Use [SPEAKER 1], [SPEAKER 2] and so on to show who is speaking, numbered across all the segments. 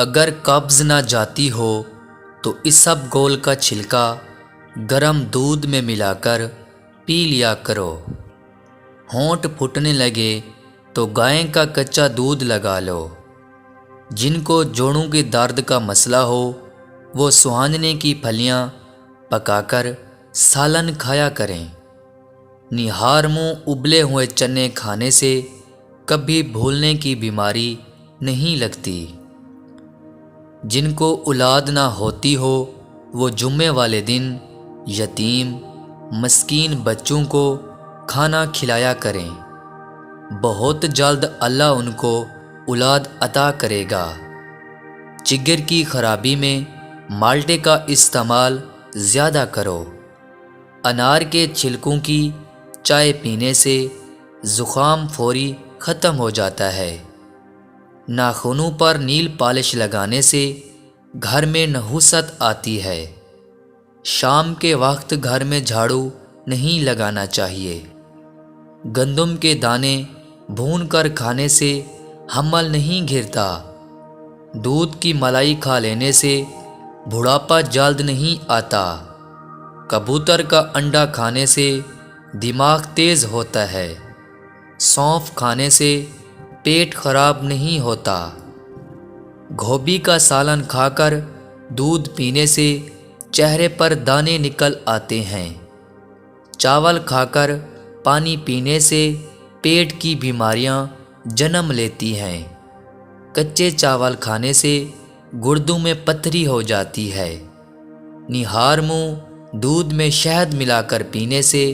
[SPEAKER 1] اگر قبض نہ جاتی ہو تو اسب گول کا چھلکا گرم دودھ میں ملا کر پی لیا کرو۔ ہونٹ پھٹنے لگے تو گائے کا کچا دودھ لگا لو۔ جن کو جوڑوں کے درد کا مسئلہ ہو وہ سہاننے کی پھلیاں پکا کر سالن کھایا کریں۔ نہار منہ ابلے ہوئے چنے کھانے سے کبھی بھولنے کی بیماری نہیں لگتی۔ جن کو اولاد نہ ہوتی ہو وہ جمعے والے دن یتیم مسکین بچوں کو کھانا کھلایا کریں۔ بہت جلد اللہ ان کو اولاد عطا کرے گا۔ جگر کی خرابی میں مالٹے کا استعمال زیادہ کرو۔ انار کے چھلکوں کی چائے پینے سے زکام فوری ختم ہو جاتا ہے۔ ناخنوں پر نیل پالش لگانے سے گھر میں نحوست آتی ہے۔ شام کے وقت گھر میں جھاڑو نہیں لگانا چاہیے۔ گندم کے دانے بھون کر کھانے سے حمل نہیں گرتا۔ دودھ کی ملائی کھا لینے سے بڑھاپا جلد نہیں آتا۔ کبوتر کا انڈا کھانے سے دماغ تیز ہوتا ہے۔ سونف کھانے سے پیٹ خراب نہیں ہوتا۔ گوبھی کا سالن کھا کر دودھ پینے سے چہرے پر دانے نکل آتے ہیں۔ چاول کھا کر پانی پینے سے پیٹ کی بیماریاں جنم لیتی ہیں۔ کچے چاول کھانے سے گردوں میں پتھری ہو جاتی ہے۔ نہار منہ دودھ میں شہد ملا کر پینے سے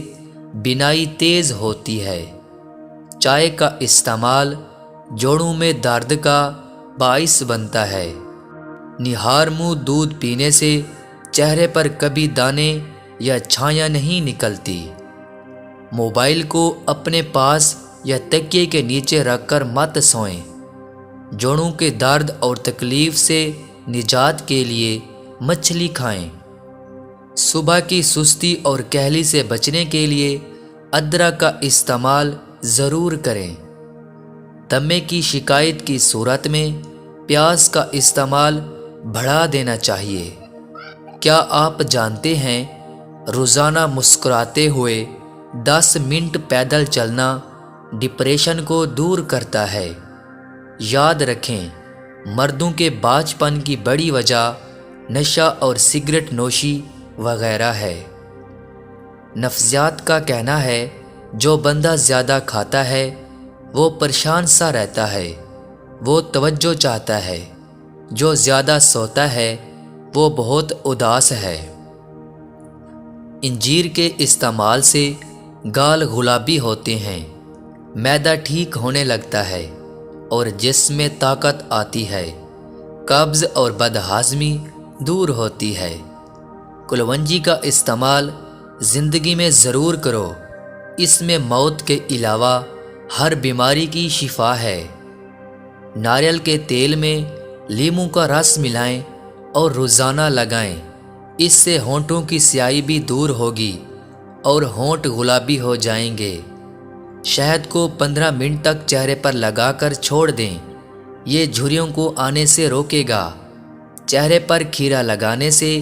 [SPEAKER 1] بینائی تیز ہوتی ہے۔ چائے کا استعمال جوڑوں میں درد کا باعث بنتا ہے۔ نہار منہ دودھ پینے سے چہرے پر کبھی دانے یا چھایاں نہیں نکلتی۔ موبائل کو اپنے پاس یا تکیے کے نیچے رکھ کر مت سوئیں۔ جوڑوں کے درد اور تکلیف سے نجات کے لیے مچھلی کھائیں۔ صبح کی سستی اور کہلی سے بچنے کے لیے ادرک کا استعمال ضرور کریں۔ دمے کی شکایت کی صورت میں پیاز کا استعمال بڑھا دینا چاہیے۔ کیا آپ جانتے ہیں روزانہ مسکراتے ہوئے 10 منٹ پیدل چلنا ڈپریشن کو دور کرتا ہے؟ یاد رکھیں مردوں کے باچ پن کی بڑی وجہ نشہ اور سگریٹ نوشی وغیرہ ہے۔ نفسیات کا کہنا ہے جو بندہ زیادہ کھاتا ہے وہ پریشان سا رہتا ہے، وہ توجہ چاہتا ہے۔ جو زیادہ سوتا ہے وہ بہت اداس ہے۔ انجیر کے استعمال سے گال گلابی ہوتے ہیں، معدہ ٹھیک ہونے لگتا ہے اور جسم میں طاقت آتی ہے۔ قبض اور بدہضمی دور ہوتی ہے۔ کلونجی کا استعمال زندگی میں ضرور کرو۔ اس میں موت کے علاوہ ہر بیماری کی شفا ہے۔ ناریل کے تیل میں لیموں کا رس ملائیں اور روزانہ لگائیں۔ اس سے ہونٹوں کی سیاہی بھی دور ہوگی اور ہونٹ گلابی ہو جائیں گے۔ شہد کو 15 منٹ تک چہرے پر لگا کر چھوڑ دیں، یہ جھریوں کو آنے سے روکے گا۔ چہرے پر کھیرا لگانے سے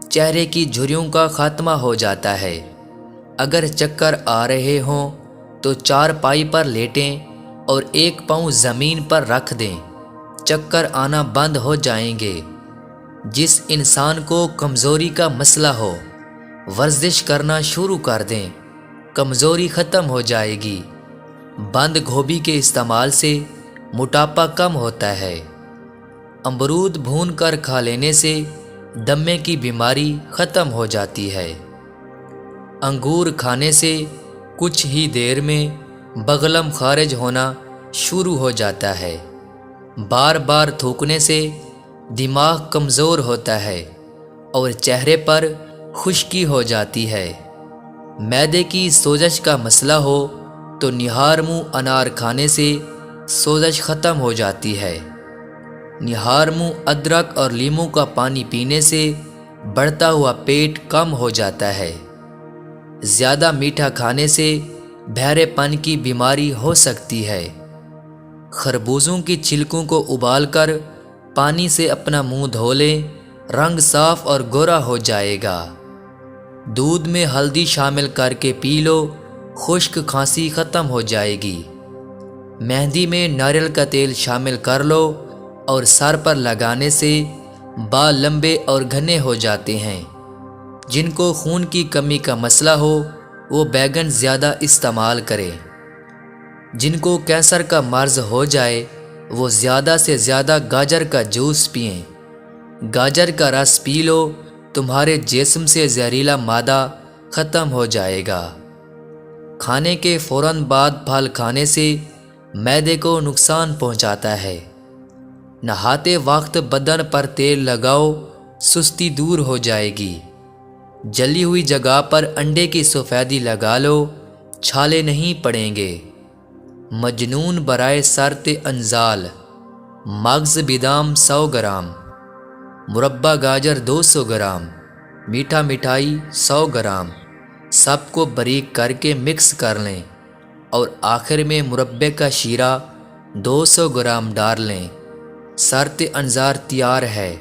[SPEAKER 1] چہرے کی جھریوں کا خاتمہ ہو جاتا ہے۔ اگر چکر آ رہے ہوں تو چارپائی پر لیٹیں اور ایک پاؤں زمین پر رکھ دیں، چکر آنا بند ہو جائیں گے۔ جس انسان کو کمزوری کا مسئلہ ہو ورزش کرنا شروع کر دیں، کمزوری ختم ہو جائے گی۔ بند گوبھی کے استعمال سے موٹاپا کم ہوتا ہے۔ امرود بھون کر کھا لینے سے دمے کی بیماری ختم ہو جاتی ہے۔ انگور کھانے سے کچھ ہی دیر میں بغلم خارج ہونا شروع ہو جاتا ہے۔ بار بار تھوکنے سے دماغ کمزور ہوتا ہے اور چہرے پر خشکی ہو جاتی ہے۔ معدے کی سوزش کا مسئلہ ہو تو نہار منہ انار کھانے سے سوزش ختم ہو جاتی ہے۔ نہار منہ ادرک اور لیموں کا پانی پینے سے بڑھتا ہوا پیٹ کم ہو جاتا ہے۔ زیادہ میٹھا کھانے سے بھیرے پن کی بیماری ہو سکتی ہے۔ خربوزوں کی چھلکوں کو ابال کر پانی سے اپنا منہ دھو لیں، رنگ صاف اور گورا ہو جائے گا۔ دودھ میں ہلدی شامل کر کے پی لو، خشک کھانسی ختم ہو جائے گی۔ مہندی میں ناریل کا تیل شامل کر لو اور سر پر لگانے سے بال لمبے اور گھنے ہو جاتے ہیں۔ جن کو خون کی کمی کا مسئلہ ہو وہ بیگن زیادہ استعمال کریں۔ جن کو کینسر کا مرض ہو جائے وہ زیادہ سے زیادہ گاجر کا جوس پئیں۔ گاجر کا رس پی لو، تمہارے جسم سے زہریلا مادہ ختم ہو جائے گا۔ کھانے کے فوراً بعد پھل کھانے سے معدے کو نقصان پہنچاتا ہے۔ نہاتے وقت بدن پر تیل لگاؤ، سستی دور ہو جائے گی۔ جلی ہوئی جگہ پر انڈے کی سفیدی لگا لو، چھالے نہیں پڑیں گے۔ مجنون برائے سرط انزال: مغز بادام 100 گرام، مربع گاجر 200 گرام، میٹھا مٹھائی 100 گرام، سب کو باریک کر کے مکس کر لیں اور آخر میں مربے کا شیرہ 200 گرام ڈال لیں۔ سرط انزار تیار ہے۔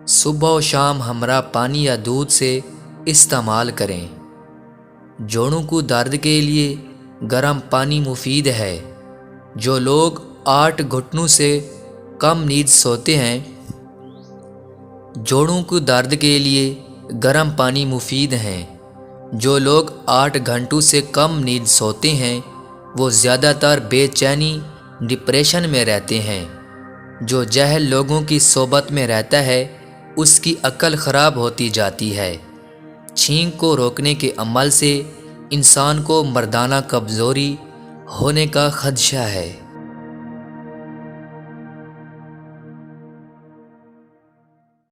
[SPEAKER 1] صبح و شام ہمراہ پانی یا دودھ سے استعمال کریں۔ جوڑوں کو درد کے لیے گرم پانی مفید ہے۔ جو لوگ 8 گھٹنوں سے کم نیند سوتے ہیں، جوڑوں کو درد کے لیے گرم پانی مفید ہیں۔ جو لوگ 8 گھنٹوں سے کم نیند سوتے ہیں وہ زیادہ تر بے چینی، ڈپریشن میں رہتے ہیں۔ جو جاہل لوگوں کی صحبت میں رہتا ہے اس کی عقل خراب ہوتی جاتی ہے۔ چھینک کو روکنے کے عمل سے انسان کو مردانہ کمزوری ہونے کا خدشہ ہے۔